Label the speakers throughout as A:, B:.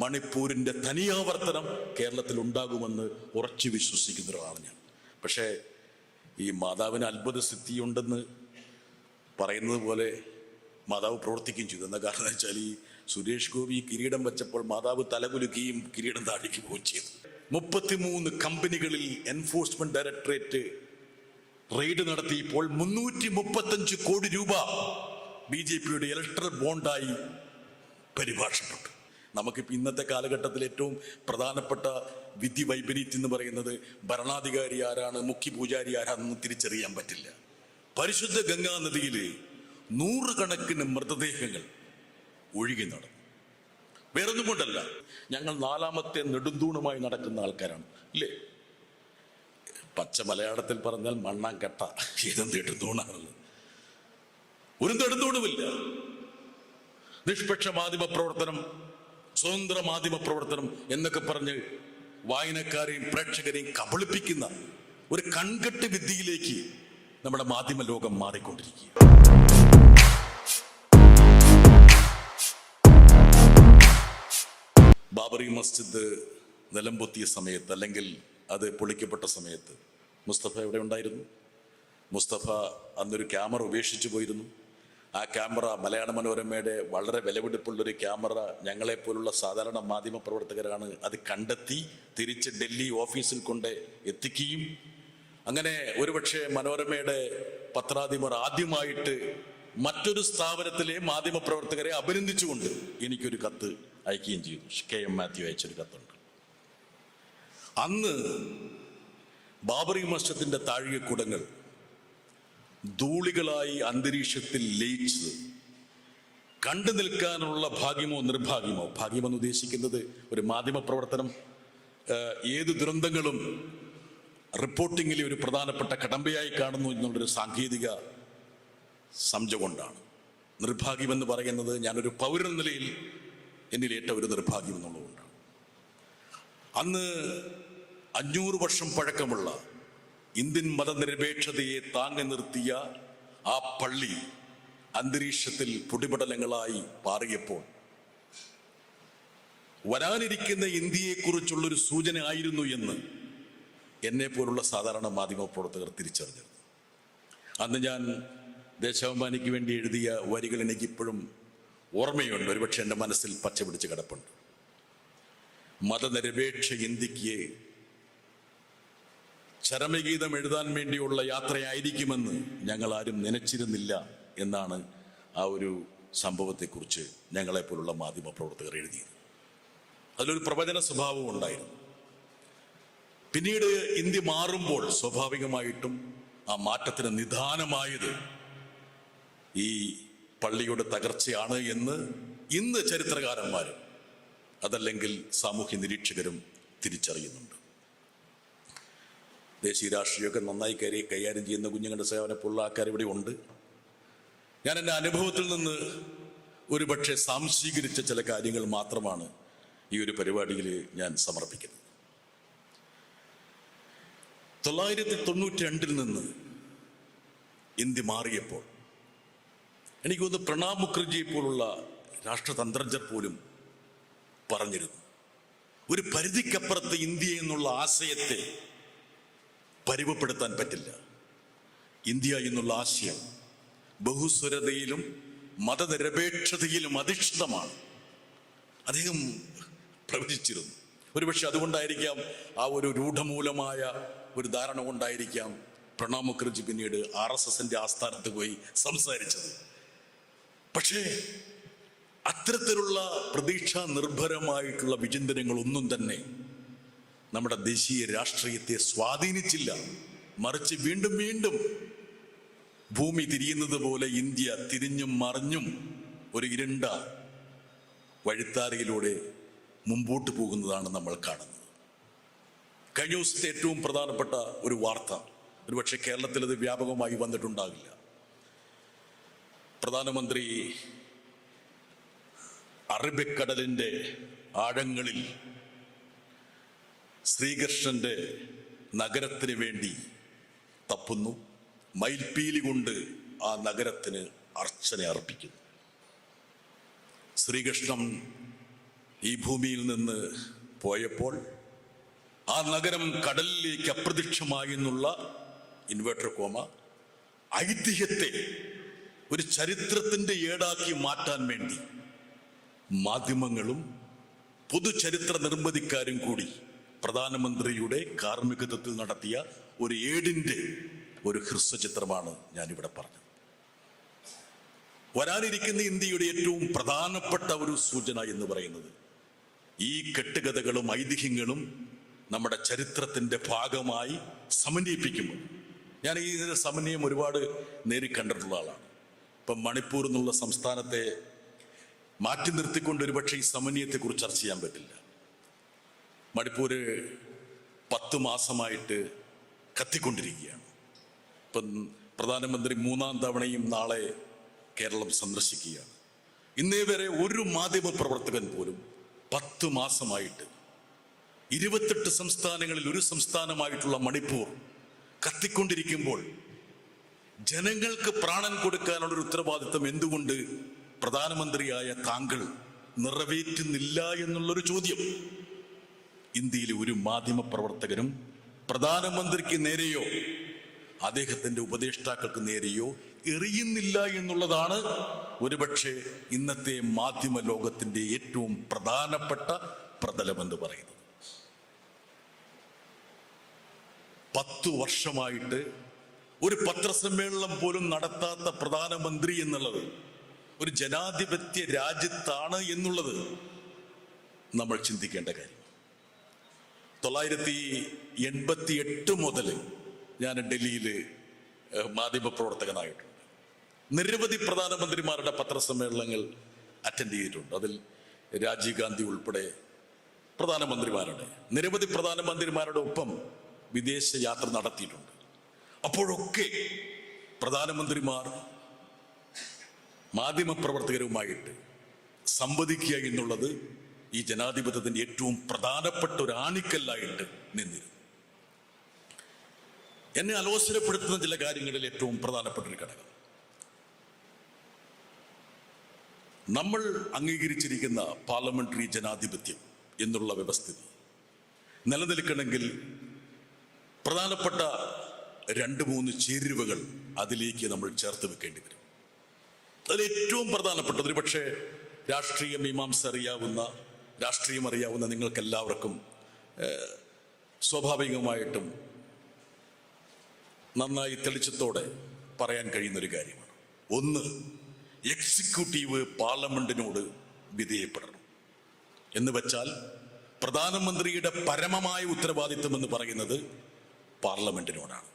A: മണിപ്പൂരിൻ്റെ തനിയാവർത്തനം കേരളത്തിൽ ഉണ്ടാകുമെന്ന് ഉറച്ചു വിശ്വസിക്കുന്ന ഒരാളാണ് ഞാൻ. പക്ഷേ ഈ മാതാവിന് അത്ഭുത സിദ്ധിയുണ്ടെന്ന് പറയുന്നത് പോലെ മാതാവ് പ്രവർത്തിക്കുകയും ചെയ്തു. എന്താ കാരണം വെച്ചാൽ ഈ സുരേഷ് ഗോപി കിരീടം വെച്ചപ്പോൾ മാതാവ് തലകുലുക്കുകയും കിരീടം താഴേക്ക് പോവുകയും ചെയ്തു. 33 കമ്പനികളിൽ എൻഫോഴ്സ്മെന്റ് ഡയറക്ടറേറ്റ് റെയ്ഡ് നടത്തിയപ്പോൾ 335 കോടി രൂപ BJPയുടെ ഇലക്ട്രൽ ബോണ്ടായി പരിഭാഷപ്പെട്ടു. നമുക്കിപ്പോൾ ഇന്നത്തെ കാലഘട്ടത്തിൽ ഏറ്റവും പ്രധാനപ്പെട്ട വിധി വൈപരീത്യം എന്ന് പറയുന്നത് ഭരണാധികാരി ആരാണ്, മുഖ്യ പൂജാരി ആരാണെന്ന് തിരിച്ചറിയാൻ പറ്റില്ല. പരിശുദ്ധ ഗംഗാ നദിയിൽ 100 കണക്കിന് മൃതദേഹങ്ങൾ ഒഴുകി നടന്നു. വേറൊന്നും കൊണ്ടല്ല, ഞങ്ങൾ 4ാമത്തെ നെടുന്തൂണുമായി നടക്കുന്ന ആൾക്കാരാണ് ഇല്ലേ. പച്ച മലയാളത്തിൽ പറഞ്ഞാൽ മണ്ണാങ്കട്ട. ഏതും നെടുന്തൂണാണുള്ളത്. ഒരു നെടുന്തൂണുമില്ല. നിഷ്പക്ഷ മാധ്യമ പ്രവർത്തനം, സ്വതന്ത്ര മാധ്യമ പ്രവർത്തനം എന്നൊക്കെ പറഞ്ഞ് വായനക്കാരെയും പ്രേക്ഷകരെയും കബളിപ്പിക്കുന്ന ഒരു കൺകെട്ട് വിദ്യയിലേക്ക് നമ്മുടെ മാധ്യമ ലോകം മാറിക്കൊണ്ടിരിക്കുക. ബാബറി മസ്ജിദ് നിലംപൊത്തിയ സമയത്ത്, അല്ലെങ്കിൽ അത് പൊളിക്കപ്പെട്ട സമയത്ത് മുസ്തഫ എവിടെ ഉണ്ടായിരുന്നു? മുസ്തഫ അന്നൊരു ക്യാമറ ഉപേക്ഷിച്ചു പോയിരുന്നു. ആ ക്യാമറ മലയാള മനോരമയുടെ വളരെ വിലപിടിപ്പുള്ളൊരു ക്യാമറ. ഞങ്ങളെപ്പോലുള്ള സാധാരണ മാധ്യമ പ്രവർത്തകരാണ് അത് കണ്ടെത്തി തിരിച്ച് ഡൽഹി ഓഫീസിൽ കൊണ്ട് എത്തിക്കുകയും അങ്ങനെ ഒരുപക്ഷെ മനോരമയുടെ പത്രാധിപർ ആദ്യമായിട്ട് മറ്റൊരു സ്ഥാപനത്തിലെ മാധ്യമ പ്രവർത്തകരെ അഭിനന്ദിച്ചുകൊണ്ട് എനിക്കൊരു കത്ത് അയക്കുകയും ചെയ്തു. KM മാത്യു അയച്ചൊരു കത്തുണ്ട്. അന്ന് ബാബറി മസ്ജിദിന്റെ താഴികക്കുടങ്ങൾ ധൂളികളായി അന്തരീക്ഷത്തിൽ ലയിച്ചത് കണ്ടു നിൽക്കാനുള്ള ഭാഗ്യമോ നിർഭാഗ്യമോ, ഭാഗ്യമെന്ന് ഉദ്ദേശിക്കുന്നത് ഒരു മാധ്യമ പ്രവർത്തനം ഏത് ദുരന്തങ്ങളും റിപ്പോർട്ടിങ്ങിലെ ഒരു പ്രധാനപ്പെട്ട കടമ്പയായി കാണുന്നു എന്നുള്ളൊരു സാങ്കേതിക സംജ കൊണ്ടാണ്. നിർഭാഗ്യമെന്ന് പറയുന്നത് ഞാനൊരു പൗരൻ നിലയിൽ എന്നിലേറ്റ ഒരു നിർഭാഗ്യം എന്നുള്ളതുകൊണ്ടാണ്. അന്ന് 500 വർഷം പഴക്കമുള്ള ഇന്ത്യൻ മതനിരപേക്ഷതയെ താങ്ങി നിർത്തിയ ആ പള്ളി അന്തരീക്ഷത്തിൽ പൊടിപടലങ്ങളായി പാറിയപ്പോൾ വരാനിരിക്കുന്ന ഇന്ത്യയെക്കുറിച്ചുള്ളൊരു സൂചന ആയിരുന്നു എന്ന് എന്നെ പോലുള്ള സാധാരണ മാധ്യമ പ്രവർത്തകർ തിരിച്ചറിഞ്ഞു. അന്ന് ഞാൻ ദേശാഭിമാനിക്ക് വേണ്ടി എഴുതിയ വരികൾ എനിക്കിപ്പോഴും ഓർമ്മയുണ്ട്. ഒരുപക്ഷെ എൻ്റെ മനസ്സിൽ പച്ച പിടിച്ച് കിടപ്പുണ്ട്. മതനിരപേക്ഷ ഇന്ത്യക്ക് ചരമഗീതം എഴുതാൻ വേണ്ടിയുള്ള യാത്രയായിരിക്കുമെന്ന് ഞങ്ങൾ ആരും നനച്ചിരുന്നില്ല എന്നാണ് ആ ഒരു സംഭവത്തെക്കുറിച്ച് ഞങ്ങളെപ്പോലുള്ള മാധ്യമ പ്രവർത്തകർ എഴുതിയത്. അതിലൊരു പ്രവചന സ്വഭാവം ഉണ്ടായിരുന്നു. പിന്നീട് ഇന്ത്യ മാറുമ്പോൾ സ്വാഭാവികമായിട്ടും ആ മാറ്റത്തിന് നിദാനമായത് ഈ പള്ളിയുടെ തകർച്ചയാണ് എന്ന് ഇന്ന് ചരിത്രകാരന്മാരും അതല്ലെങ്കിൽ സാമൂഹ്യ നിരീക്ഷകരും തിരിച്ചറിയുന്നുണ്ട്. ദേശീയ രാഷ്ട്രീയമൊക്കെ നന്നായി കൈകാര്യം ചെയ്യുന്ന കുഞ്ഞുങ്ങളുടെ സേവനപ്പുള്ള ആൾക്കാർ ഇവിടെ ഉണ്ട്. ഞാൻ എൻ്റെ അനുഭവത്തിൽ നിന്ന് ഒരുപക്ഷെ സാംശീകരിച്ച ചില കാര്യങ്ങൾ മാത്രമാണ് ഈ ഒരു പരിപാടിയിൽ ഞാൻ സമർപ്പിക്കുന്നത്. 1992 നിന്ന് ഇന്ത്യ മാറിയപ്പോൾ എനിക്ക് തോന്നുന്നു പ്രണബ് മുഖർജിയെ പോലുള്ള രാഷ്ട്രതന്ത്രജ്ഞർ പോലും പറഞ്ഞിരുന്നു, ഒരു പരിധിക്കപ്പുറത്ത് ഇന്ത്യ എന്നുള്ള ആശയത്തെ പരിമപ്പെടുത്താൻ പറ്റില്ല. ഇന്ത്യ എന്നുള്ള ആശയം ബഹുസ്വരതയിലും മതനിരപേക്ഷതയിലും അധിഷ്ഠിതമാണ്. അദ്ദേഹം പ്രവചിച്ചിരുന്നു. ഒരുപക്ഷെ അതുകൊണ്ടായിരിക്കാം, ആ ഒരു രൂഢമൂലമായ ഒരു ധാരണ കൊണ്ടായിരിക്കാം പ്രണബ് മുഖർജി പിന്നീട് RSSന്റെ ആസ്ഥാനത്ത് പോയി സംസാരിച്ചത്. പക്ഷേ അത്തരത്തിലുള്ള പ്രതീക്ഷാ നിർഭരമായിട്ടുള്ള വിചിന്തനങ്ങളൊന്നും തന്നെ നമ്മുടെ ദേശീയ രാഷ്ട്രീയത്തെ സ്വാധീനിച്ചില്ല. മറിച്ച് വീണ്ടും വീണ്ടും ഭൂമി തിരിയുന്നത് പോലെ ഇന്ത്യ തിരിഞ്ഞും മറിഞ്ഞും ഒരു ഇരുണ്ട വഴിത്താരയിലൂടെ മുമ്പോട്ട് പോകുന്നതാണ് നമ്മൾ കാണുന്നത്. കഴിഞ്ഞ ദിവസത്തെ ഏറ്റവും പ്രധാനപ്പെട്ട ഒരു വാർത്ത, ഒരുപക്ഷെ കേരളത്തിൽ അത് വ്യാപകമായി വന്നിട്ടുണ്ടാകില്ല. പ്രധാനമന്ത്രി അറബിക്കടലിൻ്റെ ആഴങ്ങളിൽ ശ്രീകൃഷ്ണന്റെ നഗരത്തിന് വേണ്ടി തപ്പുന്നു. മയിൽപ്പീലി കൊണ്ട് ആ നഗരത്തിന് അർച്ചന അർപ്പിക്കുന്നു. ശ്രീകൃഷ്ണൻ ഈ ഭൂമിയിൽ നിന്ന് പോയപ്പോൾ ആ നഗരം കടലിലേക്ക് അപ്രത്യക്ഷമായി എന്നുള്ള ഇൻവേർട്ടർ കോമ ഐതിഹ്യത്തെ ഒരു ചരിത്രത്തിന്റെ ഏടാക്കി മാറ്റാൻ വേണ്ടി മാധ്യമങ്ങളും പൊതുചരിത്ര നിർമ്മിതിക്കാരും കൂടി പ്രധാനമന്ത്രിയുടെ കാർമ്മികത്വത്തിൽ നടത്തിയ ഒരു ഏടിന്റെ ഒരു ഹ്രസ്വചിത്രമാണ് ഞാനിവിടെ പറഞ്ഞത്. വരാനിരിക്കുന്ന ഇന്ത്യയുടെ ഏറ്റവും പ്രധാനപ്പെട്ട ഒരു സൂചന എന്ന് പറയുന്നത് ഈ കെട്ടുകഥകളും ഐതിഹ്യങ്ങളും നമ്മുടെ ചരിത്രത്തിന്റെ ഭാഗമായി സമന്വയിപ്പിക്കുമ്പോൾ, ഞാൻ ഈ സമന്വയം ഒരുപാട് നേരിക്കണ്ടിട്ടുള്ള ആളാണ്. ഇപ്പം മണിപ്പൂർ എന്നുള്ള സംസ്ഥാനത്തെ മാറ്റി നിർത്തിക്കൊണ്ട് ഒരുപക്ഷെ ഈ സമന്വയത്തെക്കുറിച്ച് ചർച്ച ചെയ്യാൻ പറ്റില്ല. മണിപ്പൂര് 10 മാസമായിട്ട് കത്തിക്കൊണ്ടിരിക്കുകയാണ്. ഇപ്പം പ്രധാനമന്ത്രി 3-ാം തവണയും നാളെ കേരളം സന്ദർശിക്കുകയാണ്. ഇന്നേ വരെ ഒരു മാധ്യമ പ്രവർത്തകൻ പോലും 10 മാസമായിട്ട് 28 സംസ്ഥാനങ്ങളിൽ ഒരു സംസ്ഥാനമായിട്ടുള്ള മണിപ്പൂർ കത്തിക്കൊണ്ടിരിക്കുമ്പോൾ ജനങ്ങൾക്ക് പ്രാണൻ കൊടുക്കാനുള്ള ഒരു ഉത്തരവാദിത്വം എന്തുകൊണ്ട് പ്രധാനമന്ത്രിയായ താങ്കൾ നിറവേറ്റുന്നില്ല എന്നുള്ളൊരു ചോദ്യം ഇന്ത്യയിലെ ഒരു മാധ്യമ പ്രവർത്തകനും പ്രധാനമന്ത്രിക്ക് നേരെയോ അദ്ദേഹത്തിന്റെ ഉപദേഷ്ടാക്കൾക്ക് നേരെയോ എറിയുന്നില്ല എന്നുള്ളതാണ് ഒരുപക്ഷെ ഇന്നത്തെ മാധ്യമ ലോകത്തിന്റെ ഏറ്റവും പ്രധാനപ്പെട്ട പ്രതലമെന്ന് പറയുന്നത്. 10 വർഷമായിട്ട് ഒരു പത്രസമ്മേളനം പോലും നടത്താത്ത പ്രധാനമന്ത്രി എന്നുള്ളത് ഒരു ജനാധിപത്യ രാജ്യത്താണ് എന്നുള്ളത് നമ്മൾ ചിന്തിക്കേണ്ട കാര്യം. 1988 മുതൽ ഞാൻ ഡൽഹിയിൽ മാധ്യമപ്രവർത്തകനായിട്ടുണ്ട്. നിരവധി പ്രധാനമന്ത്രിമാരുടെ പത്രസമ്മേളനങ്ങൾ അറ്റൻഡ് ചെയ്തിട്ടുണ്ട്. അതിൽ രാജീവ് ഗാന്ധി ഉൾപ്പെടെ പ്രധാനമന്ത്രിമാരുടെ നിരവധി പ്രധാനമന്ത്രിമാരുടെ ഒപ്പം വിദേശ യാത്ര നടത്തിയിട്ടുണ്ട്. അപ്പോഴൊക്കെ പ്രധാനമന്ത്രിമാർ മാധ്യമപ്രവർത്തകരുമായിട്ട് സംവദിക്കുക എന്നുള്ളത് ഈ ജനാധിപത്യത്തിന്റെ ഏറ്റവും പ്രധാനപ്പെട്ട ഒരു ആണിക്കല്ലായിട്ട് നിന്നിരുന്നു. എന്നെ അലോസരപ്പെടുത്തുന്ന ചില കാര്യങ്ങളിൽ ഏറ്റവും പ്രധാനപ്പെട്ട ഒരു ഘടകം, നമ്മൾ അംഗീകരിച്ചിരിക്കുന്ന പാർലമെന്ററി ജനാധിപത്യം എന്നുള്ള വ്യവസ്ഥിതി നിലനിൽക്കണമെങ്കിൽ പ്രധാനപ്പെട്ട 2-3 ചേരുവകൾ അതിലേക്ക് നമ്മൾ ചേർത്ത് വെക്കേണ്ടി വരും. അതിൽ ഏറ്റവും പ്രധാനപ്പെട്ടത്, ഒരു പക്ഷേ രാഷ്ട്രീയ മീമാംസ രാഷ്ട്രീയം അറിയാവുന്ന നിങ്ങൾക്കെല്ലാവർക്കും സ്വാഭാവികമായിട്ടും നന്നായി തെളിച്ചത്തോടെ പറയാൻ കഴിയുന്നൊരു കാര്യമാണ്. ഒന്ന്, എക്സിക്യൂട്ടീവ് പാർലമെന്റിനോട് വിധേയപ്പെടണം എന്ന് വെച്ചാൽ പ്രധാനമന്ത്രിയുടെ പരമമായ ഉത്തരവാദിത്വം എന്ന് പറയുന്നത് പാർലമെന്റിനോടാണ്.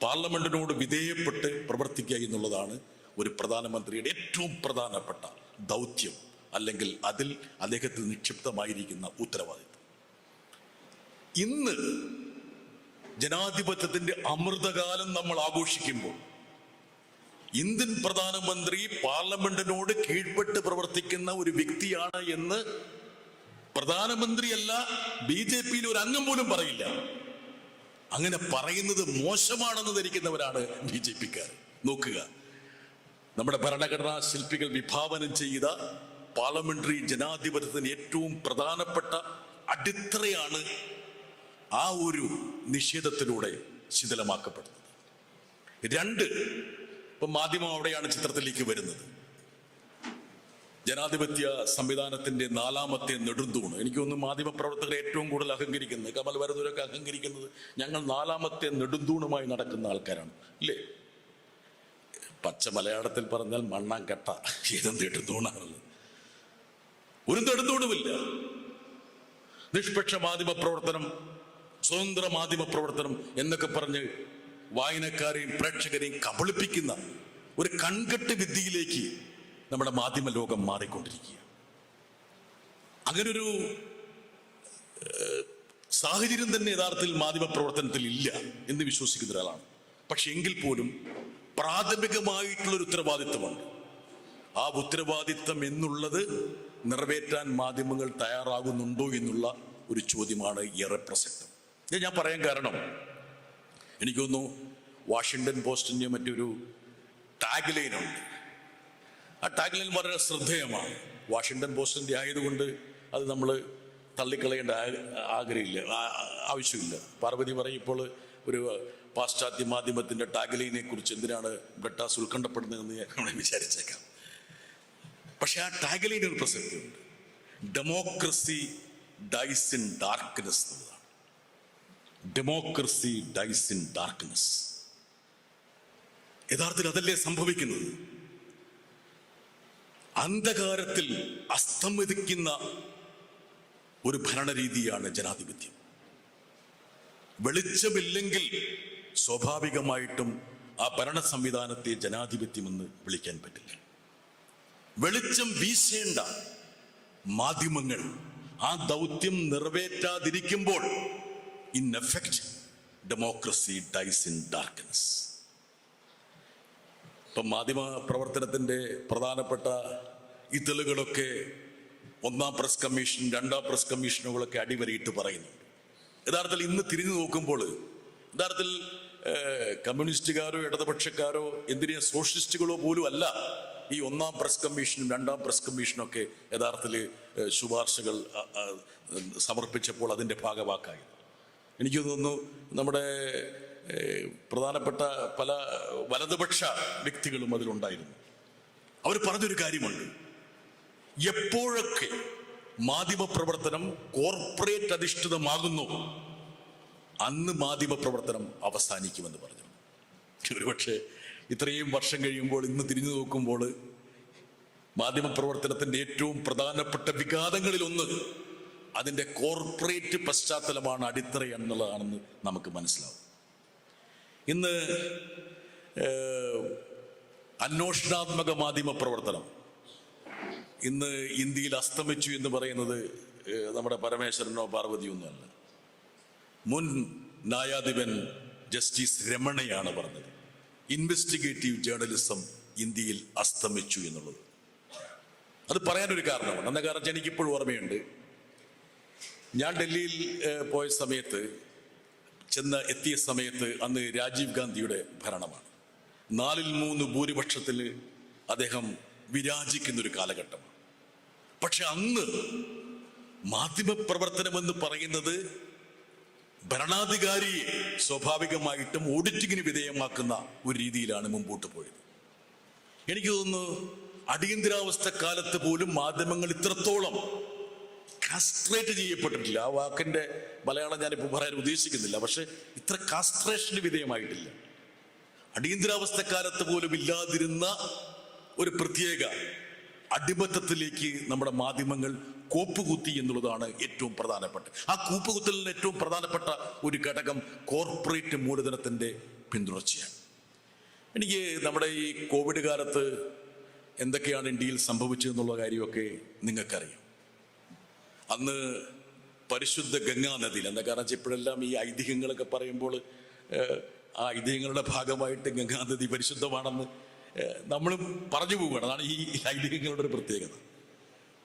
A: പാർലമെന്റിനോട് വിധേയപ്പെട്ട് പ്രവർത്തിക്കുക എന്നുള്ളതാണ് ഒരു പ്രധാനമന്ത്രിയുടെ ഏറ്റവും പ്രധാനപ്പെട്ട ദൗത്യം, അല്ലെങ്കിൽ അതിൽ അദ്ദേഹത്തിൽ നിക്ഷിപ്തമായിരിക്കുന്ന ഉത്തരവാദിത്വം. ഇന്ന് ജനാധിപത്യത്തിന്റെ അമൃതകാലം നമ്മൾ ആഘോഷിക്കുമ്പോൾ ഇന്ത്യൻ പ്രധാനമന്ത്രി പാർലമെന്റിനോട് കീഴ്പ്പെട്ട് പ്രവർത്തിക്കുന്ന ഒരു വ്യക്തിയാണ് എന്ന് പ്രധാനമന്ത്രിയല്ല BJPയിൽ ഒരു അംഗം പോലും പറയില്ല. അങ്ങനെ പറയുന്നത് മോശമാണെന്ന് ധരിക്കുന്നവരാണ് BJPക്കാർ. നോക്കുക, നമ്മുടെ ഭരണഘടനാ ശില്പികൾ വിഭാവനം ചെയ്ത പാർലമെന്ററി ജനാധിപത്യത്തിന് ഏറ്റവും പ്രധാനപ്പെട്ട അടിത്തറയാണ് ആ ഒരു നിഷേധത്തിലൂടെ ശിഥിലമാക്കപ്പെടുന്നത്. 2, ഇപ്പം മാധ്യമം അവിടെയാണ് ചിത്രത്തിലേക്ക് വരുന്നത്. ജനാധിപത്യ സംവിധാനത്തിന്റെ 4ാമത്തെ നെടുന്തൂണ്. എനിക്ക് തോന്നുന്നു മാധ്യമപ്രവർത്തകരെ ഏറ്റവും കൂടുതൽ അഹങ്കരിക്കുന്നത്, കമൽ വരദൂരൊക്കെ അഹങ്കരിക്കുന്നത്, ഞങ്ങൾ 4ാമത്തെ നെടുന്തൂണുമായി നടക്കുന്ന ആൾക്കാരാണ്, ഇല്ലേ? പച്ച മലയാളത്തിൽ പറഞ്ഞാൽ മണ്ണാങ്കട്ട. ഏതും നെടുന്തൂണാണുള്ളത്? ഒരു നെടുന്തൂണുമില്ല. നിഷ്പക്ഷ മാധ്യമ പ്രവർത്തനം, സ്വതന്ത്ര മാധ്യമ പ്രവർത്തനം എന്നൊക്കെ പറഞ്ഞ് വായനക്കാരെയും പ്രേക്ഷകരെയും കബളിപ്പിക്കുന്ന ഒരു കൺകെട്ട് വിദ്യയിലേക്ക് നമ്മുടെ മാധ്യമ ലോകം മാറിക്കൊണ്ടിരിക്കുക. അങ്ങനൊരു സാഹചര്യം തന്നെ യഥാർത്ഥത്തിൽ മാധ്യമ പ്രവർത്തനത്തിൽ ഇല്ല എന്ന് വിശ്വസിക്കുന്ന ഒരാളാണ്. പക്ഷെ എങ്കിൽ പോലും പ്രാഥമികമായിട്ടുള്ളൊരു ഉത്തരവാദിത്വമുണ്ട്. ആ ഉത്തരവാദിത്വം എന്നുള്ളത് നിറവേറ്റാൻ മാധ്യമങ്ങൾ തയ്യാറാകുന്നുണ്ടോ എന്നുള്ള ഒരു ചോദ്യമാണ് ഏറെ പ്രസക്തം. ഇത് ഞാൻ പറയാൻ കാരണം, എനിക്ക് തോന്നുന്നു വാഷിങ്ടൺ പോസ്റ്റിന്റെ മറ്റൊരു ടാഗ് ലൈൻ ഉണ്ട്. ആ ടാഗ് ലൈൻ വളരെ ശ്രദ്ധേയമാണ്. വാഷിങ്ടൺ പോസ്റ്റിന്റെ ആയതുകൊണ്ട് അത് നമ്മൾ തള്ളിക്കളയേണ്ട ആവശ്യമില്ല. പാർവതി പറയും, ഇപ്പോൾ ഒരു പാശ്ചാത്യ മാധ്യമത്തിൻ്റെ ടാഗ്ലൈനെ കുറിച്ച് എന്തിനാണ് ബ്രിട്ടാസ് ഉത്കണ്ഠപ്പെടുന്നതെന്ന് നമ്മൾ വിചാരിച്ചേക്കാം. പക്ഷെ ആ ടാഗ്ലൈന് ഒരു പ്രസക്തിയുണ്ട്. ഡെമോക്രസി ഡൈസ് ഇൻ ഡാർക്ക്നെസ് എന്നതാണ്. Democracy dies in darkness. യഥാർത്ഥത്തിൽ അതല്ലേ സംഭവിക്കുന്നത്? അന്ധകാരത്തിൽ അസ്തമിക്കുന്ന ഒരു ഭരണരീതിയാണ് ജനാധിപത്യം. വെളിച്ചമില്ലെങ്കിൽ സ്വാഭാവികമായിട്ടും ആ ഭരണ സംവിധാനത്തെ ജനാധിപത്യമെന്ന് വിളിക്കാൻ പറ്റില്ല. വെളിച്ചം വീശേണ്ട മാധ്യമങ്ങൾ ആ ദൗത്യം നിറവേറ്റാതിരിക്കുമ്പോൾ in effect democracy dies in darkness. ഇപ്പം മാധ്യമ പ്രവർത്തനത്തിൻ്റെ പ്രധാനപ്പെട്ട ഇതളുകളൊക്കെ ഒന്നാം പ്രസ് കമ്മീഷൻ, രണ്ടാം പ്രസ് കമ്മീഷനുകളൊക്കെ അടിവരയിട്ട് പറയുന്നുണ്ട്. യഥാർത്ഥത്തിൽ ഇന്ന് തിരിഞ്ഞു നോക്കുമ്പോൾ യഥാർത്ഥത്തിൽ കമ്മ്യൂണിസ്റ്റുകാരോ ഇടതുപക്ഷക്കാരോ എന്തിനേ സോഷ്യലിസ്റ്റുകളോ പോലും അല്ല ഈ ഒന്നാം പ്രസ് കമ്മീഷനും രണ്ടാം പ്രസ് കമ്മീഷനൊക്കെ യഥാർത്ഥത്തിൽ ശുപാർശകൾ സമർപ്പിച്ചപ്പോൾ അതിൻ്റെ ഭാഗവാക്കായത്. എനിക്ക് തോന്നുന്നു നമ്മുടെ പ്രധാനപ്പെട്ട പല വലതുപക്ഷ വ്യക്തികളും അതിലുണ്ടായിരുന്നു. അവർ പറഞ്ഞൊരു കാര്യമുണ്ട്, എപ്പോഴൊക്കെ മാധ്യമപ്രവർത്തനം കോർപ്പറേറ്റ് അധിഷ്ഠിതമാകുന്നു അന്ന് മാധ്യമപ്രവർത്തനം അവസാനിക്കുമെന്ന് പറഞ്ഞു. ഒരുപക്ഷെ ഇത്രയും വർഷം കഴിയുമ്പോൾ ഇന്ന് തിരിഞ്ഞു നോക്കുമ്പോൾ മാധ്യമപ്രവർത്തനത്തിൻ്റെ ഏറ്റവും പ്രധാനപ്പെട്ട വിഘാതങ്ങളിൽ ഒന്ന് അതിൻ്റെ കോർപ്പറേറ്റ് പശ്ചാത്തലമാണ്, അടിത്തറ എന്നുള്ളതാണെന്ന് നമുക്ക് മനസ്സിലാവും. ഇന്ന് അന്വേഷണാത്മക മാധ്യമ പ്രവർത്തനം ഇന്ന് ഇന്ത്യയിൽ അസ്തമിച്ചു എന്ന് പറയുന്നത് നമ്മുടെ പരമേശ്വരനോ പാർവതിയോ ഒന്നുമല്ല. മുൻ ന്യായാധിപൻ ജസ്റ്റിസ് രമണയാണ് പറഞ്ഞത് ഇൻവെസ്റ്റിഗേറ്റീവ് ജേർണലിസം ഇന്ത്യയിൽ അസ്തമിച്ചു എന്നുള്ളത്. അത് പറയാനൊരു കാരണമാണ്. എന്ന കാരണം എനിക്കിപ്പോഴും ഓർമ്മയുണ്ട്, ഞാൻ ഡൽഹിയിൽ പോയ സമയത്ത് എത്തിയ സമയത്ത് അന്ന് രാജീവ് ഗാന്ധിയുടെ ഭരണമാണ്. 4/3 ഭൂരിപക്ഷത്തിൽ അദ്ദേഹം വിരാജിക്കുന്നൊരു കാലഘട്ടമാണ്. പക്ഷെ അന്ന് മാധ്യമപ്രവർത്തനമെന്ന് പറയുന്നത് ഭരണാധികാരിയെ സ്വാഭാവികമായിട്ടും ഓഡിറ്റിങ്ങിന് വിധേയമാക്കുന്ന ഒരു രീതിയിലാണ് മുമ്പോട്ട് പോയത്. എനിക്ക് തോന്നുന്നു അടിയന്തരാവസ്ഥ കാലത്ത് പോലും മാധ്യമങ്ങൾ ഇത്രത്തോളം കാസ്ട്രേറ്റ് ചെയ്യപ്പെട്ടിട്ടില്ല. ആ വാക്കിന്റെ മലയാളം ഞാനിപ്പോൾ പറയാൻ ഉദ്ദേശിക്കുന്നില്ല. പക്ഷെ ഇത്ര കാസ്ട്രേഷന് വിധേയമായിട്ടില്ല. അടിയന്തരാവസ്ഥ കാലത്ത് പോലും ഇല്ലാതിരുന്ന ഒരു പ്രത്യേക അടിമത്തത്തിലേക്ക് നമ്മുടെ മാധ്യമങ്ങൾ കോപ്പുകുത്തി എന്നുള്ളതാണ് ഏറ്റവും പ്രധാനപ്പെട്ട. ആ കൂപ്പുകുത്തലിന് ഏറ്റവും പ്രധാനപ്പെട്ട ഒരു ഘടകം കോർപ്പറേറ്റ് മൂലധനത്തിന്റെ പിന്തുടർച്ചയാണ്. എനിക്ക് നമ്മുടെ ഈ കോവിഡ് കാലത്ത് എന്തൊക്കെയാണ് ഇന്ത്യയിൽ സംഭവിച്ചതെന്നുള്ള കാര്യമൊക്കെ നിങ്ങൾക്കറിയാം. അന്ന് പരിശുദ്ധ ഗംഗാ നദിയിൽ, എന്താ കാരണം വെച്ചാൽ ഇപ്പോഴെല്ലാം ഈ ഐതിഹ്യങ്ങളൊക്കെ പറയുമ്പോൾ ആ ഐതിഹ്യങ്ങളുടെ ഭാഗമായിട്ട് ഗംഗാ നദി പരിശുദ്ധമാണെന്ന് നമ്മളും പറഞ്ഞു പോവുകയാണ്. അതാണ് ഈ ഐതിഹ്യങ്ങളുടെ ഒരു പ്രത്യേകത.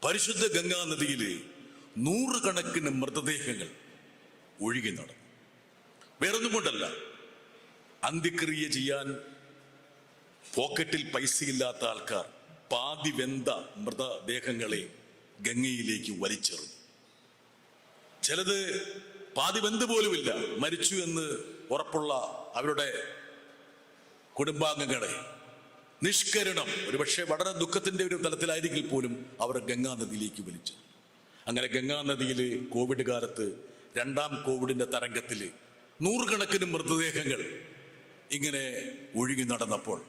A: പരിശുദ്ധ ഗംഗാ നദിയിൽ 100 കണക്കിന് മൃതദേഹങ്ങൾ ഒഴുകി നടന്നു. വേറൊന്നും കൊണ്ടല്ല, അന്ത്യക്രിയ ചെയ്യാൻ പോക്കറ്റിൽ പൈസയില്ലാത്ത ആൾക്കാർ പാതി വെന്ത മൃതദേഹങ്ങളെ ഗംഗയിലേക്ക് വലിച്ചെറിഞ്ഞു. ചിലത് പാതി വെന്ത് പോലുമില്ല, മരിച്ചു എന്ന് ഉറപ്പുള്ള അവരുടെ കുടുംബാംഗങ്ങളെ നിഷ്കരണം, ഒരുപക്ഷെ വളരെ ദുഃഖത്തിന്റെ ഒരു തലത്തിലായിരിക്കും പോലും അവർ ഗംഗാ നദിയിലേക്ക് വലിച്ചു. അങ്ങനെ ഗംഗാ നദിയിൽ കോവിഡ് കാലത്ത് രണ്ടാം കോവിഡിന്റെ തരംഗത്തിൽ 100 കണക്കിന് മൃതദേഹങ്ങൾ ഇങ്ങനെ ഒഴുകി നടന്നപ്പോൾ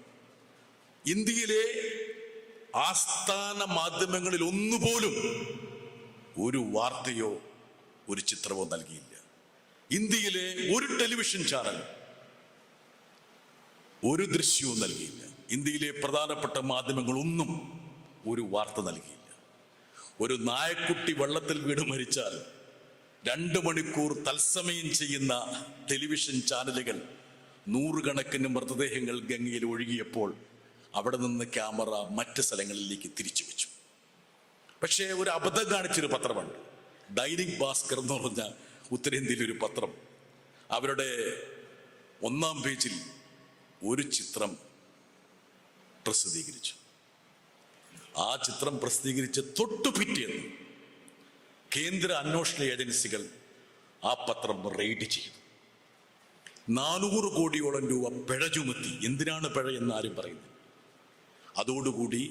A: ഇന്ത്യയിലെ ആസ്ഥാന മാധ്യമങ്ങളിൽ ഒന്നുപോലും ഒരു വാർത്തയോ ഒരു ചിത്രമോ നൽകിയില്ല. ഇന്ത്യയിലെ ഒരു ടെലിവിഷൻ ചാനൽ ഒരു ദൃശ്യവും നൽകിയില്ല. ഇന്ത്യയിലെ പ്രധാനപ്പെട്ട മാധ്യമങ്ങളൊന്നും ഒരു വാർത്ത നൽകിയില്ല. ഒരു നായക്കുട്ടി വെള്ളത്തിൽ വീണ് മരിച്ചാൽ 2 മണിക്കൂർ തത്സമയം ചെയ്യുന്ന ടെലിവിഷൻ ചാനലുകൾ 100 കണക്കിന് മൃതദേഹങ്ങൾ ഗംഗയിൽ ഒഴുകിയപ്പോൾ അവിടെ നിന്ന് ക്യാമറ മറ്റ് സ്ഥലങ്ങളിലേക്ക് തിരിച്ചു വെച്ചു. പക്ഷേ ഒരു അബദ്ധം കാണിച്ചൊരു പത്രമുണ്ട്, ദൈനിക് ഭാസ്കർ എന്ന് പറഞ്ഞ ഉത്തരേന്ത്യയിലെ ഒരു പത്രം. അവരുടെ 1-ാം പേജിൽ ഒരു ചിത്രം പ്രസിദ്ധീകരിച്ചു. ആ ചിത്രം പ്രസിദ്ധീകരിച്ച് തൊട്ടു പിറ്റേന്ന് കേന്ദ്ര അന്വേഷണ ഏജൻസികൾ ആ പത്രം റെയ്ഡ് ചെയ്തു. 400 കോടിയോളം രൂപ പിഴ ചുമത്തി. എന്തിനാണ് പിഴ എന്ന് ആരും പറയുന്നു. അതോടുകൂടി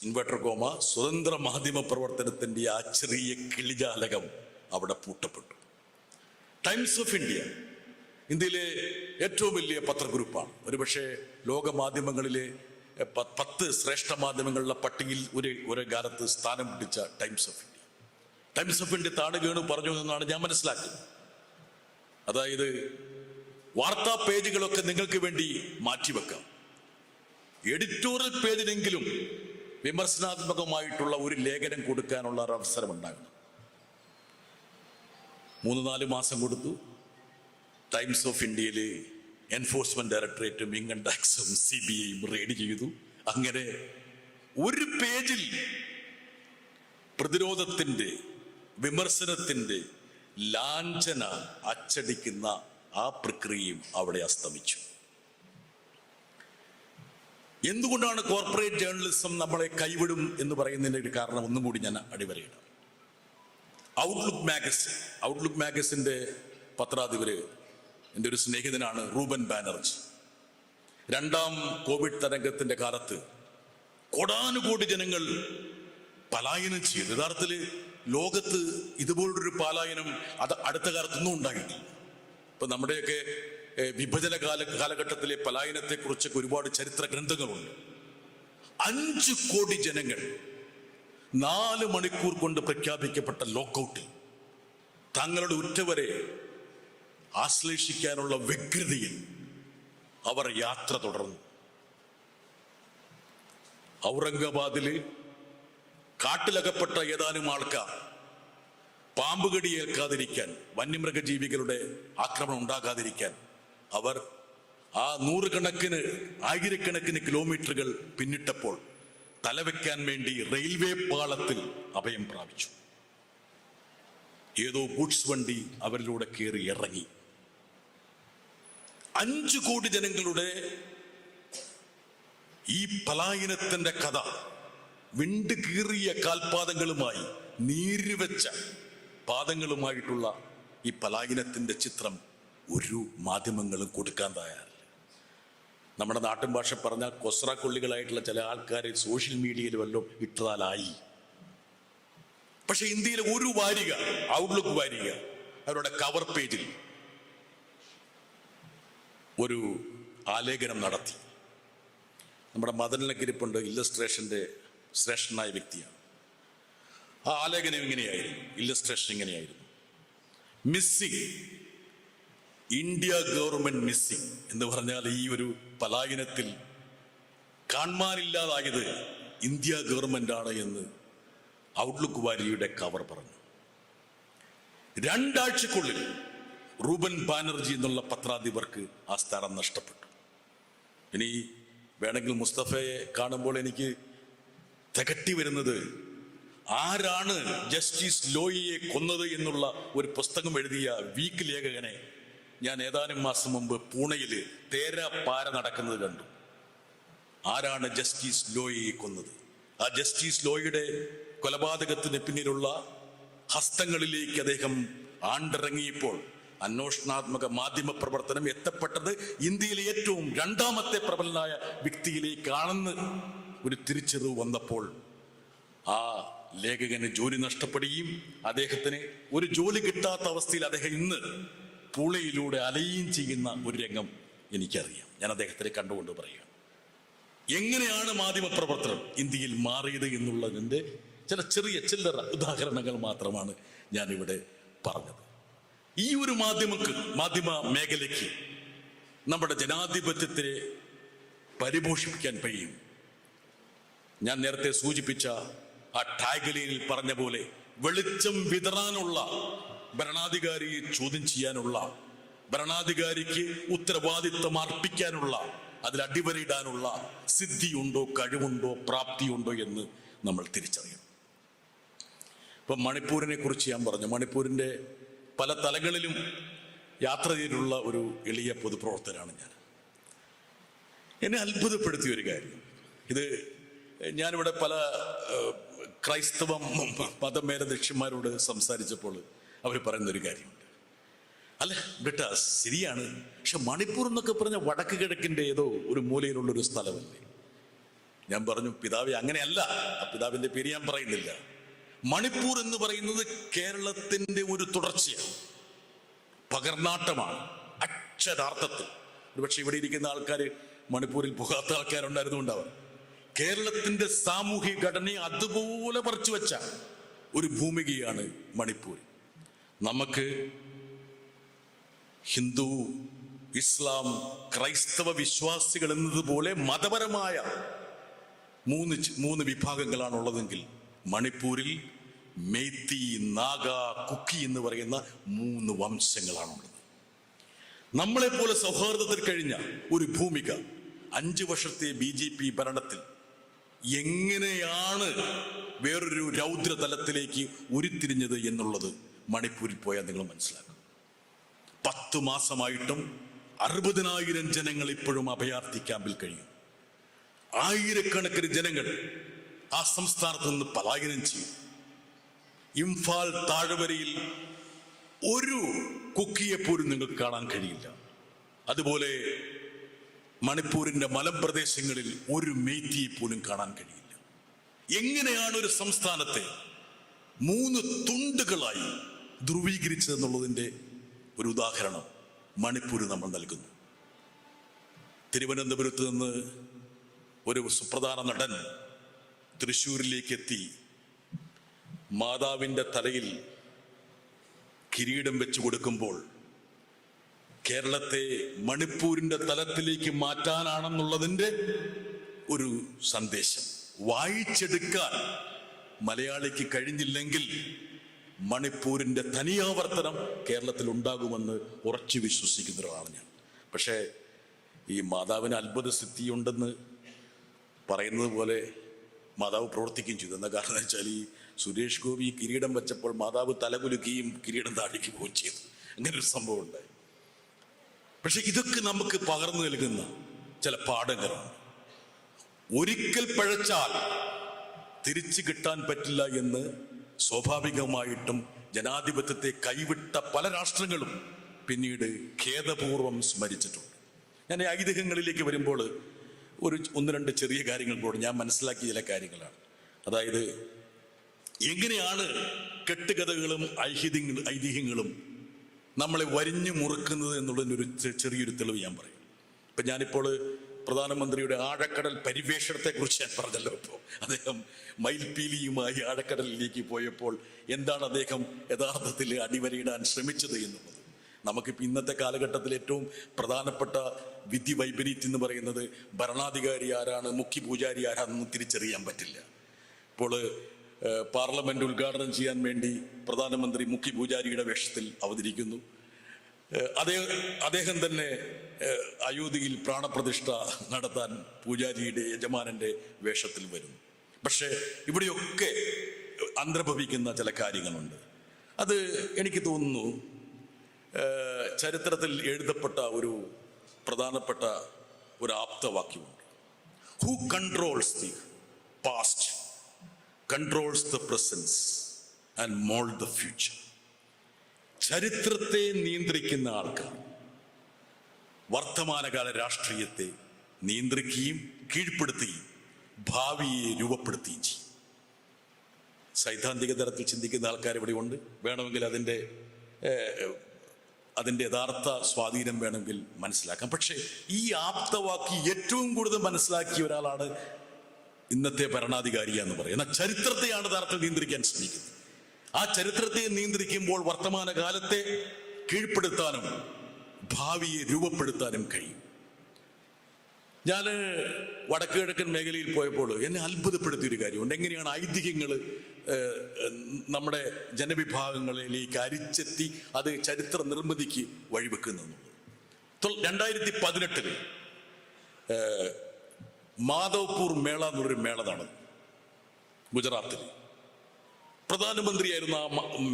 A: ഇൻവെർട്ടർ കോമ സ്വതന്ത്ര മാധ്യമ പ്രവർത്തനത്തിന്റെ ആ ചെറിയ കിളിജാലകം അവിടെ പൂട്ടപ്പെട്ടു. ടൈംസ് ഓഫ് ഇന്ത്യ ഇന്ത്യയിലെ ഏറ്റവും വലിയ പത്രഗ്രൂപ്പാണ്. ഒരുപക്ഷെ ലോക മാധ്യമങ്ങളിലെ 10 ശ്രേഷ്ഠ മാധ്യമങ്ങളുടെ പട്ടികയിൽ ഒരു കാലത്ത് സ്ഥാനം പിടിച്ച Times of India. Times of India താണുകേണു പറഞ്ഞു എന്നാണ് ഞാൻ മനസ്സിലാക്കുന്നത്. അതായത് വാർത്താ പേജുകളൊക്കെ നിങ്ങൾക്ക് വേണ്ടി മാറ്റിവെക്കാം, എഡിറ്റോറിയൽ പേജിലെങ്കിലും വിമർശനാത്മകമായിട്ടുള്ള ഒരു ലേഖനം കൊടുക്കാനുള്ള ഒരു അവസരം ഉണ്ടാകണം. 3-4 മാസം കൊടുത്തു. ടൈംസ് ഓഫ് ഇന്ത്യയിൽ എൻഫോഴ്സ്മെന്റ് ഡയറക്ടറേറ്റും ഇൻകം ടാക്സും CBIയും റെയ്ഡ് ചെയ്തു. അങ്ങനെ ഒരു പേജിൽ പ്രതിരോധത്തിന്റെ വിമർശനത്തിന്റെ ലാഞ്ചന അച്ചടിക്കുന്ന ആ പ്രക്രിയയും അവിടെ അസ്തമിച്ചു. എന്തുകൊണ്ടാണ് കോർപ്പറേറ്റ് ജേർണലിസം നമ്മളെ കൈവിടും എന്ന് പറയുന്നതിന്റെ ഒരു കാരണം ഒന്നും കൂടി ഞാൻ അടിവരയിടാം. ഔട്ട്ലുക്ക് മാഗസിന്റെ പത്രാധിപര് എൻ്റെ ഒരു സ്നേഹിതനാണ് റൂബൻ ബാനർജി. 2ാം കോവിഡ് തരംഗത്തിന്റെ കാലത്ത് കോടാനുകോടി ജനങ്ങൾ പലായനം ചെയ്തു. യഥാർത്ഥത്തിൽ ലോകത്ത് ഇതുപോലൊരു പലായനം അത് അടുത്ത കാലത്തൊന്നും ഉണ്ടായിട്ടില്ല. ഇപ്പൊ നമ്മുടെയൊക്കെ വിഭജന കാലഘട്ടത്തിലെ പലായനത്തെക്കുറിച്ചൊക്കെ ഒരുപാട് ചരിത്ര ഗ്രന്ഥങ്ങളുണ്ട്. 5 കോടി ജനങ്ങൾ 4 മണിക്കൂർ കൊണ്ട് പ്രഖ്യാപിക്കപ്പെട്ട ലോക്കൌട്ടിൽ തങ്ങളുടെ ഉറ്റവരെ ആശ്ലേഷിക്കാനുള്ള വ്യഗ്രതയിൽ അവർ യാത്ര തുടർന്നു. ഔറംഗാബാദില് കാട്ടിലകപ്പെട്ട ഏതാനും ആൾക്കാർ പാമ്പുകടി ഏൽക്കാതിരിക്കാൻ, വന്യമൃഗജീവികളുടെ ആക്രമണം ഉണ്ടാകാതിരിക്കാൻ അവർ ആ 100 ആയിരക്കണക്കിന് കിലോമീറ്ററുകൾ പിന്നിട്ടപ്പോൾ തലവെക്കാൻ വേണ്ടി റെയിൽവേ പാളത്തിൽ അഭയം പ്രാപിച്ചു. ഏതോ ഗുഡ്സ് വണ്ടി അവരിലൂടെ കയറി ഇറങ്ങി. 5 കോടി ജനങ്ങളുടെ ഈ പലായനത്തിന്റെ കഥ വിണ്ട് കീറിയ കാൽപാദങ്ങളുമായി, നീരുവെച്ച പാദങ്ങളുമായിട്ടുള്ള ഈ പലായനത്തിന്റെ ചിത്രം ഒരു മാധ്യമങ്ങളും കൊടുക്കാൻ തയ്യാറില്ല. നമ്മുടെ നാട്ടിൻ ഭാഷ പറഞ്ഞാൽ കൊസ്രാക്കൊള്ളികളായിട്ടുള്ള ചില ആൾക്കാർ സോഷ്യൽ മീഡിയയിൽ വല്ലതും ഇട്ടതാലായി. പക്ഷെ ഇന്ത്യയിലെ ഒരു വാരിക, ഔട്ട്ലുക്ക് വാരിക, അവരുടെ കവർ പേജിൽ ഒരു ആലേഖനം നടത്തി. നമ്മുടെ മദനിലക്കിരിപ്പുണ്ട്, ഇല്ലസ്ട്രേഷന്റെ ശ്രേഷ്ഠനായ വ്യക്തിയാണ്. ആ ആലേഖനം ഇങ്ങനെയായിരുന്നു, ഇല്ലസ്ട്രേഷൻ ഇങ്ങനെയായിരുന്നു: മിസ്സിംഗ്, ഇന്ത്യ ഗവൺമെന്റ് മിസ്സിംഗ് എന്ന് പറഞ്ഞാൽ ഈ ഒരു പലായനത്തിൽ കാണാനില്ലാതായത് ഇന്ത്യ ഗവൺമെന്റ് ആണ് എന്ന് ഔട്ട്ലുക്ക് വാരികയുടെ കവർ പറഞ്ഞു. 2 ആഴ്ചക്കുള്ളിൽ റൂബൻ ബാനർജി എന്നുള്ള പത്രാധിപർക്ക് ആ സ്ഥാനം നഷ്ടപ്പെട്ടു. ഇനി വേണമെങ്കിൽ മുസ്തഫയെ കാണുമ്പോൾ എനിക്ക് തികട്ടി വരുന്നത്, ആരാണ് ജസ്റ്റിസ് ലോയിയെ കൊന്നത് എന്നുള്ള ഒരു പുസ്തകം എഴുതിയ വീക്ക് ലേഖകനെ ഞാൻ ഏതാനും മാസം മുമ്പ് പൂണെയില് തേരാപ്പാര നടക്കുന്നത് കണ്ടു. ആരാണ് ജസ്റ്റിസ് ലോയിയെ കൊന്നത്? ആ ജസ്റ്റിസ് ലോയിയുടെ കൊലപാതകത്തിന് പിന്നിലുള്ള ഹസ്തങ്ങളിലേക്ക് അദ്ദേഹം ആണ്ടിറങ്ങിയപ്പോൾ അന്വേഷണാത്മക മാധ്യമ പ്രവർത്തനം എത്തപ്പെട്ടത് ഇന്ത്യയിലെ ഏറ്റവും 2ാമത്തെ പ്രബലനായ വ്യക്തിയിലേക്കാണെന്ന് ഒരു തിരിച്ചറിവ് വന്നപ്പോൾ ആ ലേഖകന് ജോലി നഷ്ടപ്പെടുകയും അദ്ദേഹത്തിന് ഒരു ജോലി കിട്ടാത്ത അവസ്ഥയിൽ അദ്ദേഹം ഇന്ന് പൂളയിലൂടെ അലയുകയും ചെയ്യുന്ന ഒരു രംഗം എനിക്കറിയാം. ഞാൻ അദ്ദേഹത്തിനെ കണ്ടുകൊണ്ട് പറയുക, എങ്ങനെയാണ് മാധ്യമപ്രവർത്തനം ഇന്ത്യയിൽ മാറിയത് എന്നുള്ളതിൻ്റെ ചില ചില്ലറ ഉദാഹരണങ്ങൾ മാത്രമാണ് ഞാനിവിടെ പറഞ്ഞത്. ഈ ഒരു മാധ്യമ മേഖലയ്ക്ക് നമ്മുടെ ജനാധിപത്യത്തെ പരിപോഷിപ്പിക്കാൻ കഴിയും. ഞാൻ നേരത്തെ സൂചിപ്പിച്ച ആ ടാഗ്ലൈനിൽ പറഞ്ഞ പോലെ വെളിച്ചം വിതറാനുള്ള, ഭരണാധികാരിയെ ചോദ്യം ചെയ്യാനുള്ള, ഭരണാധികാരിക്ക് ഉത്തരവാദിത്വം അർപ്പിക്കാനുള്ള, അതിൽ അടിവരയിടാനുള്ള സിദ്ധിയുണ്ടോ, കഴിവുണ്ടോ, പ്രാപ്തിയുണ്ടോ എന്ന് നമ്മൾ തിരിച്ചറിയണം. ഇപ്പം മണിപ്പൂരിനെ കുറിച്ച് ഞാൻ പറഞ്ഞു. മണിപ്പൂരിൻ്റെ പല തലങ്ങളിലും യാത്ര ചെയ്തിട്ടുള്ള ഒരു എളിയ പൊതുപ്രവർത്തകനാണ് ഞാൻ. എന്നെ അത്ഭുതപ്പെടുത്തിയ ഒരു കാര്യം, ഇത് ഞാനിവിടെ പല ക്രൈസ്തവ മതമേലധ്യക്ഷന്മാരോട് സംസാരിച്ചപ്പോൾ അവർ പറയുന്നൊരു കാര്യമുണ്ട്. അല്ല ബേട്ട ശരിയാണ്, പക്ഷെ മണിപ്പൂർ എന്നൊക്കെ പറഞ്ഞ വടക്ക് കിഴക്കിൻ്റെ ഏതോ ഒരു മൂലയിലുള്ളൊരു സ്ഥലമല്ലേ. ഞാൻ പറഞ്ഞു പിതാവേ അങ്ങനെയല്ല, ആ പിതാവിൻ്റെ പേര് ഞാൻ പറയുന്നില്ല. മണിപ്പൂർ എന്ന് പറയുന്നത് കേരളത്തിൻ്റെ ഒരു തുടർച്ചയാണ്, പകർനാട്ടമാണ് അക്ഷരാർത്ഥത്തിൽ. ഒരുപക്ഷെ ഇവിടെ ഇരിക്കുന്ന ആൾക്കാർ മണിപ്പൂരിൽ പോകാത്ത ആൾക്കാരുണ്ടായിരുന്നുണ്ടാവും. കേരളത്തിന്റെ സാമൂഹിക ഘടനയെ അതുപോലെ പറിച്ചു വെച്ച ഒരു ഭൂമികയാണ് മണിപ്പൂർ. നമുക്ക് ഹിന്ദു, ഇസ്ലാം, ക്രൈസ്തവ വിശ്വാസികൾ എന്നതുപോലെ മതപരമായ മൂന്ന് വിഭാഗങ്ങളാണുള്ളതെങ്കിൽ മണിപ്പൂരിൽ മെയ്തി, നാഗ, കുക്കി എന്ന് പറയുന്ന 3 വംശങ്ങളാണുള്ളത്. നമ്മളെപ്പോലെ സൗഹാർദ്ദത്തിൽ കഴിഞ്ഞ ഒരു ഭൂമിക 5 വർഷത്തെ BJP ഭരണത്തിൽ എങ്ങനെയാണ് വേറൊരു രൗദ്രതലത്തിലേക്ക് ഉരുത്തിരിഞ്ഞത് എന്നുള്ളത് മണിപ്പൂരിൽ പോയാൽ നിങ്ങൾ മനസ്സിലാക്കും. 10 മാസമായിട്ടും 60,000 ജനങ്ങൾ ഇപ്പോഴും അഭയാർത്ഥി ക്യാമ്പിൽ കഴിയും. ആയിരക്കണക്കിന് ജനങ്ങൾ ആ സംസ്ഥാനത്ത് നിന്ന് പലായനം ചെയ്യും. ഇംഫാൽ താഴ്വരയിൽ ഒരു കുക്കിയെപ്പോലും നിങ്ങൾക്ക് കാണാൻ കഴിയില്ല. അതുപോലെ മണിപ്പൂരിന്റെ മലമ്പ്രദേശങ്ങളിൽ ഒരു മെയ്തിയെ പോലും കാണാൻ കഴിയില്ല. എങ്ങനെയാണ് ഒരു സംസ്ഥാനത്തെ 3 തുണ്ടുകളായി ധ്രുവീകരിച്ചതെന്നുള്ളതിൻ്റെ ഒരു ഉദാഹരണം മണിപ്പൂർ നമ്മൾ നൽകുന്നു. തിരുവനന്തപുരത്ത് നിന്ന് ഒരു സുപ്രധാന നടൻ തൃശ്ശൂരിലേക്ക് എത്തി മാതാവിൻ്റെ തലയിൽ കിരീടം വെച്ചു കൊടുക്കുമ്പോൾ കേരളത്തെ മണിപ്പൂരിന്റെ തലത്തിലേക്ക് മാറ്റാനാണെന്നുള്ളതിൻ്റെ ഒരു സന്ദേശം വായിച്ചെടുക്കാൻ മലയാളിക്ക് കഴിഞ്ഞില്ലെങ്കിൽ മണിപ്പൂരിന്റെ തനിയാവർത്തനം കേരളത്തിൽ ഉണ്ടാകുമെന്ന് ഉറച്ചു വിശ്വസിക്കുന്ന ഒരാളാണ് ഞാൻ. പക്ഷേ ഈ മാതാവിന് അത്ഭുത സിദ്ധിയുണ്ടെന്ന് പറയുന്നത് പോലെ മാതാവ് പ്രവർത്തിക്കുകയും ചെയ്തു. എന്താ കാരണം വെച്ചാൽ ഈ സുരേഷ് ഗോപി കിരീടം വെച്ചപ്പോൾ മാതാവ് തലകുലുക്കുകയും കിരീടം താഴേക്ക് പോവുകയും ചെയ്തു. അങ്ങനെ ഒരു സംഭവം ഉണ്ടായി. പക്ഷെ ഇതൊക്കെ നമുക്ക് പകർന്നു നൽകുന്ന ചില പാഠങ്ങളാണ്. ഒരിക്കൽ പഴച്ചാൽ തിരിച്ചു കിട്ടാൻ പറ്റില്ല എന്ന് സ്വാഭാവികമായിട്ടും ജനാധിപത്യത്തെ കൈവിട്ട പല രാഷ്ട്രങ്ങളും പിന്നീട് ഖേദപൂർവം സ്മരിച്ചിട്ടുണ്ട്. ഞാൻ ഐതിഹ്യങ്ങളിലേക്ക് വരുമ്പോൾ 1-2 ചെറിയ കാര്യങ്ങൾ കൂടെ ഞാൻ മനസ്സിലാക്കിയ ചില കാര്യങ്ങളാണ്. അതായത് എങ്ങനെയാണ് കെട്ടുകഥകളും ഐതിഹ്യങ്ങളും നമ്മളെ വരിഞ്ഞു മുറുക്കുന്നത് എന്നുള്ളതിനൊരു ചെറിയൊരു തെളിവ് ഞാൻ പറയും. ഇപ്പം ഞാനിപ്പോൾ പ്രധാനമന്ത്രിയുടെ ആഴക്കടൽ പരിവേഷണത്തെക്കുറിച്ച് ഞാൻ പറഞ്ഞല്ലോ. ഇപ്പോൾ അദ്ദേഹം മയിൽപീലിയുമായി ആഴക്കടലിലേക്ക് പോയപ്പോൾ എന്താണ് അദ്ദേഹം യഥാർത്ഥത്തിൽ അടിവരയിടാൻ ശ്രമിച്ചത് എന്നുള്ളത് നമുക്കിപ്പോൾ ഇന്നത്തെ കാലഘട്ടത്തിൽ ഏറ്റവും പ്രധാനപ്പെട്ട വിധി വൈപരീത്യം എന്ന് പറയുന്നത് ഭരണാധികാരി ആരാണ്, മുഖ്യ പൂജാരി ആരാണെന്ന് തിരിച്ചറിയാൻ പറ്റില്ല. ഇപ്പോൾ പാർലമെന്റ് ഉദ്ഘാടനം ചെയ്യാൻ വേണ്ടി പ്രധാനമന്ത്രി മുഖ്യ പൂജാരിയുടെ വേഷത്തിൽ അവതരിക്കുന്നു. അദ്ദേഹം തന്നെ അയോധ്യയിൽ പ്രാണപ്രതിഷ്ഠ നടത്താൻ പൂജാരിയുടെ യജമാനന്റെ വേഷത്തിൽ വരുന്നു. പക്ഷെ ഇവിടെയൊക്കെ അന്തർഭവിക്കുന്ന ചില കാര്യങ്ങളുണ്ട്. അത് എനിക്ക് തോന്നുന്നു ചരിത്രത്തിൽ എഴുതപ്പെട്ട ഒരു പ്രധാനപ്പെട്ട ഒരു ആപ്തവാക്യമുണ്ട്. Who controls the past controls the present and mold the future. ചരിത്രത്തെ നിയന്ത്രിക്കുന്ന ആൾക്കാർ വർത്തമാനകാല രാഷ്ട്രീയത്തെ നിയന്ത്രിക്കുകയും കീഴ്പ്പെടുത്തുകയും ഭാവിയെ രൂപപ്പെടുത്തുകയും ചെയ്യും. സൈദ്ധാന്തിക തലത്തിൽ ചിന്തിക്കുന്ന ആൾക്കാർ ഇവിടെ ഉണ്ട്. വേണമെങ്കിൽ അതിൻ്റെ യഥാർത്ഥ സ്വാധീനം വേണമെങ്കിൽ മനസ്സിലാക്കാം. പക്ഷേ ഈ ആപ്തവാക്യം ഏറ്റവും കൂടുതൽ മനസ്സിലാക്കിയ ഒരാളാണ് ഇന്നത്തെ ഭരണാധികാരി എന്ന് പറയും. എന്നാൽ ചരിത്രത്തെയാണ് യഥാർത്ഥത്തിൽ നിയന്ത്രിക്കാൻ ശ്രമിക്കുന്നത്. ആ ചരിത്രത്തെ നിയന്ത്രിക്കുമ്പോൾ വർത്തമാനകാലത്തെ കീഴ്പ്പെടുത്താനും ഭാവിയെ രൂപപ്പെടുത്താനും കഴിയും. ഞാൻ വടക്ക് കിഴക്കൻ മേഖലയിൽ പോയപ്പോൾ എന്നെ അത്ഭുതപ്പെടുത്തിയൊരു കാര്യമുണ്ട്. എങ്ങനെയാണ് ഐതിഹ്യങ്ങൾ നമ്മുടെ ജനവിഭാഗങ്ങളിലേക്ക് അരിച്ചെത്തി അത് ചരിത്ര നിർമ്മിതിക്ക് വഴിവെക്കുന്നത്. 2018 മാധവ്പൂർ മേള എന്നൊരു മേള നടന്നു ഗുജറാത്തിൽ. പ്രധാനമന്ത്രിയായിരുന്ന ആ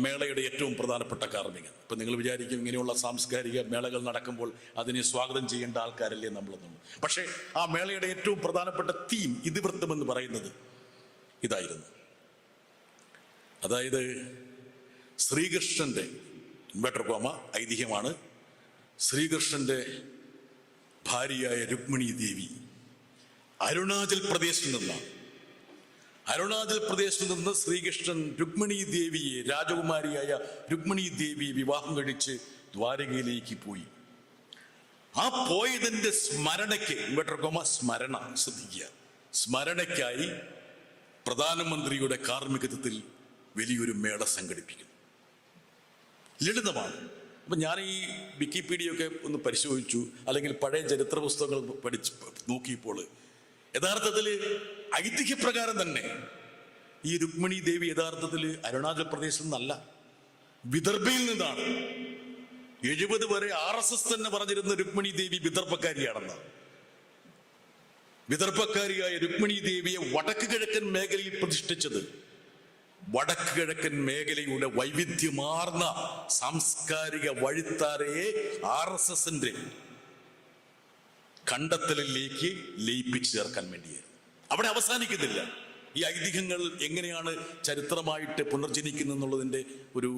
A: മേളയുടെ ഏറ്റവും പ്രധാനപ്പെട്ട കാർമ്മികൻ. ഇപ്പം നിങ്ങൾ വിചാരിക്കും ഇങ്ങനെയുള്ള സാംസ്കാരിക മേളകൾ നടക്കുമ്പോൾ അതിനെ സ്വാഗതം ചെയ്യേണ്ട ആൾക്കാരല്ലേ നമ്മളെന്നും. പക്ഷേ ആ മേളയുടെ ഏറ്റവും പ്രധാനപ്പെട്ട തീം, ഇതിവൃത്തം എന്ന് പറയുന്നത് ഇതായിരുന്നു. അതായത് ശ്രീകൃഷ്ണന്റെ ഇൻവെർട്ടർ കോമ ഐതിഹ്യമാണ്, ശ്രീകൃഷ്ണന്റെ ഭാര്യയായ രുക്മിണി ദേവി അരുണാചൽ പ്രദേശിൽ നിന്നാണ്. അരുണാചൽ പ്രദേശിൽ നിന്ന് ശ്രീകൃഷ്ണൻ രുക്മിണി ദേവിയെ, രാജകുമാരിയായ രുക്മിണി ദേവിയെ വിവാഹം കഴിച്ച് ദ്വാരകയിലേക്ക് പോയി. ആ പോയതിന്റെ സ്മരണയ്ക്ക്, ഇൻവെർട്ടർ കോമ സ്മരണ, ശ്രദ്ധിക്കുക, സ്മരണയ്ക്കായി പ്രധാനമന്ത്രിയുടെ കാർമ്മികത്വത്തിൽ വലിയൊരു മേള സംഘടിപ്പിക്കുന്നു. ലളിതമാണ്. അപ്പം ഞാൻ ഈ വിക്കിപീഡിയൊക്കെ ഒന്ന് പരിശോധിച്ചു, അല്ലെങ്കിൽ പഴയ ചരിത്ര പുസ്തകങ്ങൾ നോക്കിയപ്പോൾ യഥാർത്ഥത്തിൽ ഐതിഹ്യപ്രകാരം തന്നെ ഈ രുക്മിണി ദേവി യഥാർത്ഥത്തിൽ അരുണാചൽ പ്രദേശിൽ നിന്നല്ല, വിദർഭയിൽ നിന്നാണ്. 70 വരെ RSS തന്നെ പറഞ്ഞിരുന്ന രുക്മിണി ദേവി വിദർഭക്കാരിയാണെന്ന്. വിദർഭക്കാരിയായ രുക്മിണി ദേവിയെ വടക്ക് കിഴക്കൻ മേഖലയിൽ പ്രതിഷ്ഠിച്ചത് വടക്ക് കിഴക്കൻ മേഖലയുടെ വൈവിധ്യമാർന്ന സാംസ്കാരിക വഴിത്താരയെ RSSന്റെ കണ്ടെത്തലിലേക്ക് ലയിപ്പിച്ചു ചേർക്കാൻ വേണ്ടിയായിരുന്നു. അവിടെ അവസാനിക്കുന്നില്ല. ഈ ഐതിഹ്യങ്ങൾ എങ്ങനെയാണ് ചരിത്രമായിട്ട് പുനർജനിക്കുന്നത് എന്നുള്ളതിൻ്റെ ഒരു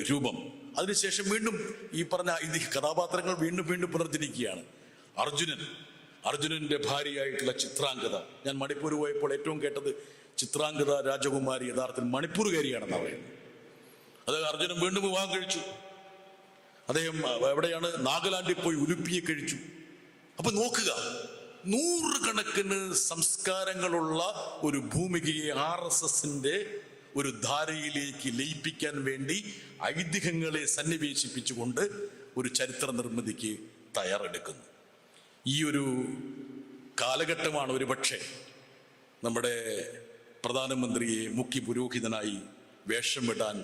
A: രൂപം. അതിനുശേഷം വീണ്ടും ഈ പറഞ്ഞ ഐതിഹ്യ കഥാപാത്രങ്ങൾ വീണ്ടും വീണ്ടും പുനർജനിക്കുകയാണ്. അർജുനന്റെ ഭാര്യയായിട്ടുള്ള ചിത്രാംഗത. ഞാൻ മണിപ്പൂർ പോയപ്പോൾ ഏറ്റവും കേട്ടത് ചിത്രാംഗത രാജകുമാരി യഥാർത്ഥത്തിൽ മണിപ്പൂർകാരിയാണെന്ന് പറയുന്നത്. അത് അർജുനൻ വീണ്ടും വിവാഹം കഴിച്ചു. അദ്ദേഹം എവിടെയാണ്, നാഗാലാൻഡിൽ പോയി ഉലുപ്പിയെ കഴിച്ചു. അപ്പൊ നോക്കുക, 100 കണക്കിന് സംസ്കാരങ്ങളുള്ള ഒരു ഭൂമികയെ RSSന്റെ ഒരു ധാരയിലേക്ക് ലയിപ്പിക്കാൻ വേണ്ടി ഐതിഹ്യങ്ങളെ സന്നിവേശിപ്പിച്ചുകൊണ്ട് ഒരു ചരിത്ര നിർമ്മിതിക്ക് തയ്യാറെടുക്കുന്നു. ഈ ഒരു കാലഘട്ടമാണ് ഒരുപക്ഷെ നമ്മുടെ പ്രധാനമന്ത്രിയെ മുഖ്യ പുരോഹിതനായി വേഷമിടാൻ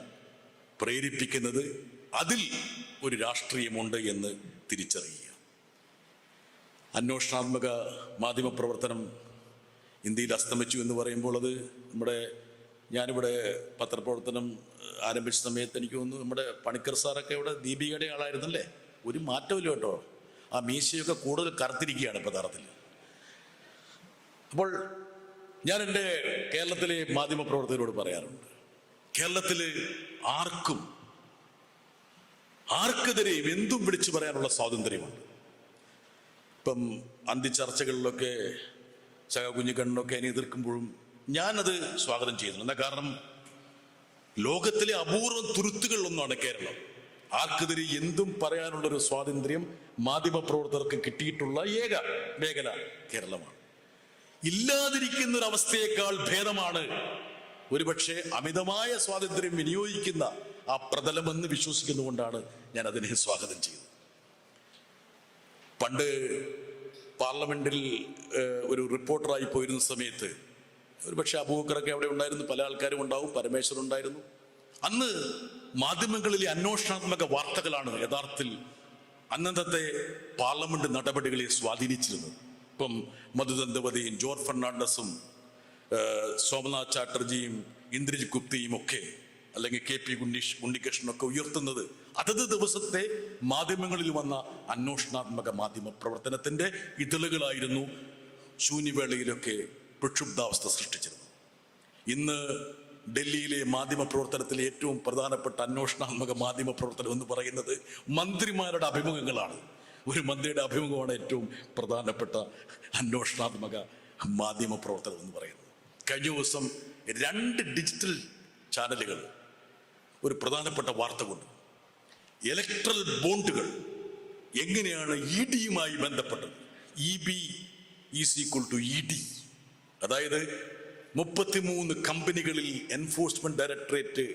A: പ്രേരിപ്പിക്കുന്നത്. അതിൽ ഒരു രാഷ്ട്രീയമുണ്ട് എന്ന് തിരിച്ചറിയുക. അന്വേഷണാത്മക മാധ്യമപ്രവർത്തനം ഇന്ത്യയിൽ അസ്തമിച്ചു എന്ന് പറയുമ്പോൾ അത് ഞാനിവിടെ പത്രപ്രവർത്തനം ആരംഭിച്ച സമയത്ത് എനിക്ക് തോന്നുന്നു നമ്മുടെ പണിക്കർ സാറൊക്കെ ഇവിടെ ദീപികയുടെ ആളായിരുന്നല്ലേ. ഒരു മാറ്റമില്ല കേട്ടോ. ആ മീശയൊക്കെ കൂടുതൽ കറുത്തിരിക്കുകയാണ് പദാർത്ഥത്തിൽ. അപ്പോൾ ഞാൻ എൻ്റെ കേരളത്തിലെ മാധ്യമപ്രവർത്തകരോട് പറയാറുണ്ട്, കേരളത്തിൽ ആർക്കെതിരെയും എന്തും വിളിച്ചു പറയാനുള്ള സ്വാതന്ത്ര്യമുണ്ട്. ഇപ്പം അന്തിച്ചർച്ചകളിലൊക്കെ കുഞ്ഞിക്കണ്ണനൊക്കെ അതിനെ എതിർക്കുമ്പോഴും ഞാനത് സ്വാഗതം ചെയ്യുന്നു. എന്താ കാരണം, ലോകത്തിലെ അപൂർവം തുരുത്തുകളിലൊന്നാണ് കേരളം. ആർക്കെതിരെ എന്തും പറയാനുള്ളൊരു സ്വാതന്ത്ര്യം മാധ്യമപ്രവർത്തകർക്ക് കിട്ടിയിട്ടുള്ള ഏക മേഖല കേരളമാണ്. ഇല്ലാതിരിക്കുന്നൊരവസ്ഥയേക്കാൾ ഭേദമാണ് ഒരുപക്ഷെ അമിതമായ സ്വാതന്ത്ര്യം വിനിയോഗിക്കുന്ന ആ പ്രതലമെന്ന് വിശ്വസിക്കുന്നുകൊണ്ടാണ് ഞാൻ അതിനെ സ്വാഗതം ചെയ്തത്. പണ്ട് പാർലമെന്റിൽ ഒരു റിപ്പോർട്ടറായി പോയിരുന്ന സമയത്ത് ഒരുപക്ഷെ അബൂബക്കറൊക്കെ അവിടെ ഉണ്ടായിരുന്നു, പല ആൾക്കാരും ഉണ്ടാവും, പരമേശ്വരൻ ഉണ്ടായിരുന്നു. അന്ന് മാധ്യമങ്ങളിലെ അന്വേഷണാത്മക വാർത്തകളാണ് യഥാർത്ഥത്തിൽ അന്നത്തെ പാർലമെന്റ് നടപടികളെ സ്വാധീനിച്ചിരുന്നത്. ഇപ്പം മധുദന്തവതിയും ജോർജ് ഫെർണാണ്ടസും സോമനാഥ് ചാറ്റർജിയും ഇന്ദ്രജിത് ഗുപ്തയും ഒക്കെ, അല്ലെങ്കിൽ KP ഉണ്ണികൃഷ്ണനൊക്കെ ഉയർത്തുന്നത് അതത് ദിവസത്തെ മാധ്യമങ്ങളിൽ വന്ന അന്വേഷണാത്മക മാധ്യമ പ്രവർത്തനത്തിന്റെ ഇതളുകളായിരുന്നു ശൂന്യവേളയിലൊക്കെ പ്രക്ഷുബ്ധാവസ്ഥ സൃഷ്ടിച്ചിരുന്നത്. ഇന്ന് ഡൽഹിയിലെ മാധ്യമ പ്രവർത്തനത്തിലെ ഏറ്റവും പ്രധാനപ്പെട്ട അന്വേഷണാത്മക മാധ്യമ പ്രവർത്തനം എന്ന് പറയുന്നത് മന്ത്രിമാരുടെ അഭിമുഖങ്ങളാണ്. ഒരു മന്ത്രിയുടെ അഭിമുഖമാണ് ഏറ്റവും പ്രധാനപ്പെട്ട അന്വേഷണാത്മക മാധ്യമ പ്രവർത്തനം എന്ന് പറയുന്നത്. കഴിഞ്ഞ ദിവസം 2 ഡിജിറ്റൽ ചാനലുകൾ ഒരു പ്രധാനപ്പെട്ട വാർത്ത കൊണ്ട് ഇലക്ട്രൽ ബോണ്ടുകൾ എങ്ങനെയാണ് ED-യുമായി ബന്ധപ്പെട്ടത്. EB = ED. അതായത് 33 കമ്പനികളിൽ എൻഫോഴ്സ്മെന്റ് ഡയറക്ടറേറ്റ്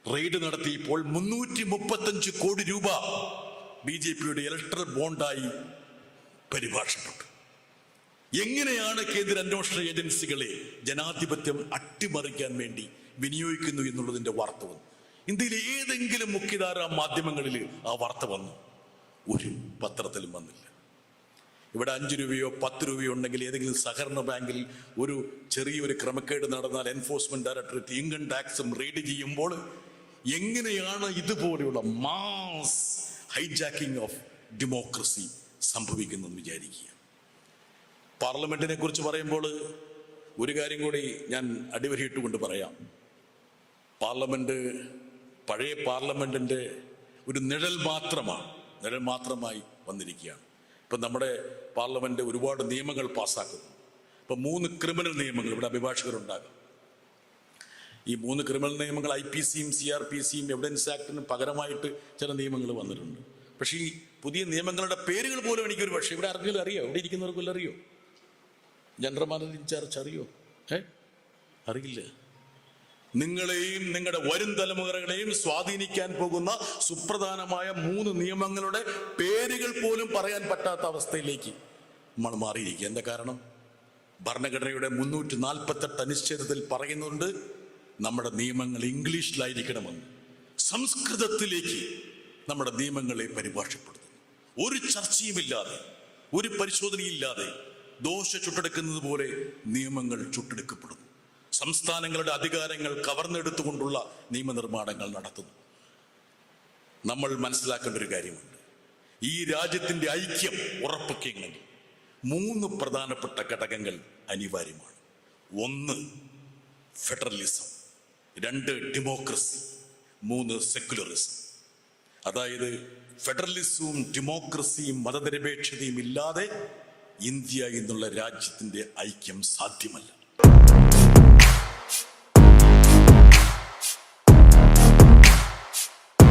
A: റെയ്ഡ് നടത്തിയപ്പോൾ 335 കോടി രൂപ BJPയുടെ ഇലക്ട്രൽ ബോണ്ടായി പരിഭാഷപ്പെട്ടു. എങ്ങനെയാണ് കേന്ദ്ര അന്വേഷണ ഏജൻസികളെ ജനാധിപത്യം അട്ടിമറിക്കാൻ വേണ്ടി വിനിയോഗിക്കുന്നു എന്നുള്ളതിന്റെ വാർത്ത വന്നു. ഇന്ത്യയിലെ ഏതെങ്കിലും മുഖ്യധാരാ മാധ്യമങ്ങളിൽ ആ വാർത്ത വന്നു? ഒരു പത്രത്തിലും വന്നില്ല. ഇവിടെ 5 രൂപയോ 10 രൂപയോ ഉണ്ടെങ്കിൽ ഏതെങ്കിലും സഹകരണ ബാങ്കിൽ ഒരു ചെറിയൊരു ക്രമക്കേട് നടന്നാൽ എൻഫോഴ്സ്മെന്റ് ഡയറക്ടറേറ്റ് ഇൻകം ടാക്സും റെയ്ഡ് ചെയ്യുമ്പോൾ എങ്ങനെയാണ് ഇതുപോലെയുള്ള മാസ് ഹൈജാക്കിംഗ് ഓഫ് ഡെമോക്രസി സംഭവിക്കുന്നതെന്ന് വിചാരിക്കുക. പാർലമെന്റിനെ കുറിച്ച് പറയുമ്പോൾ ഒരു കാര്യം കൂടി ഞാൻ അടിവരയിട്ടുകൊണ്ട് പറയാം. പാർലമെന്റ് പഴയ പാർലമെന്റിന്റെ ഒരു നിഴൽ മാത്രമായി വന്നിരിക്കുകയാണ്. ഇപ്പം നമ്മുടെ പാർലമെന്റ് ഒരുപാട് നിയമങ്ങൾ പാസ്സാക്കുന്നു. ഇപ്പം 3 ക്രിമിനൽ നിയമങ്ങൾ, ഇവിടെ അഭിഭാഷകരുണ്ടാകും. ഈ 3 ക്രിമിനൽ നിയമങ്ങൾ IPCയും CRPCയും എവിഡൻസ് ആക്ടിനും പകരമായിട്ട് ചില നിയമങ്ങൾ വന്നിട്ടുണ്ട്. പക്ഷേ ഈ പുതിയ നിയമങ്ങളുടെ പേരുകൾ പോലും എനിക്കൊരു പക്ഷേ ഇവിടെ ആർക്കെങ്കിലും അറിയോ? ഇവിടെ ഇരിക്കുന്നവർക്കെല്ലാം അറിയോ? ജനറൽ മാനേജർ ഇൻചാർജ് അറിയോ? അറിയില്ല. നിങ്ങളെയും നിങ്ങളുടെ വരും തലമുറകളെയും സ്വാധീനിക്കാൻ പോകുന്ന സുപ്രധാനമായ 3 നിയമങ്ങളുടെ പേരുകൾ പോലും പറയാൻ പറ്റാത്ത അവസ്ഥയിലേക്ക് നമ്മൾ മാറിയിരിക്കുക. എന്താ കാരണം? ഭരണഘടനയുടെ 348 അനുച്ഛേദത്തിൽ പറയുന്നുണ്ട് നമ്മുടെ നിയമങ്ങൾ ഇംഗ്ലീഷിലായിരിക്കണമെന്ന്. സംസ്കൃതത്തിലേക്ക് നമ്മുടെ നിയമങ്ങളെ പരിഭാഷപ്പെടുത്തുന്നു. ഒരു ചർച്ചയുമില്ലാതെ, ഒരു പരിശോധനയില്ലാതെ ദോശ ചുട്ടെടുക്കുന്നത് പോലെ നിയമങ്ങൾ ചുട്ടെടുക്കപ്പെടുന്നു. സംസ്ഥാനങ്ങളുടെ അധികാരങ്ങൾ കവർന്നെടുത്തുകൊണ്ടുള്ള നിയമനിർമ്മാണങ്ങൾ നടത്തുന്നു. നമ്മൾ മനസ്സിലാക്കേണ്ട ഒരു കാര്യമുണ്ട്. ഈ രാജ്യത്തിന്റെ ഐക്യം ഉറപ്പിക്കണമെങ്കിൽ 3 പ്രധാനപ്പെട്ട ഘടകങ്ങൾ അനിവാര്യമാണ്. 1 ഫെഡറലിസം, 2 ഡെമോക്രസി, 3 സെക്യുലറിസം. അതായത് ഫെഡറലിസവും ഡെമോക്രസിയും മതനിരപേക്ഷതയും ഇല്ലാതെ ഇന്ത്യ എന്നുള്ള രാജ്യത്തിന്റെ ഐക്യം സാധ്യമല്ല.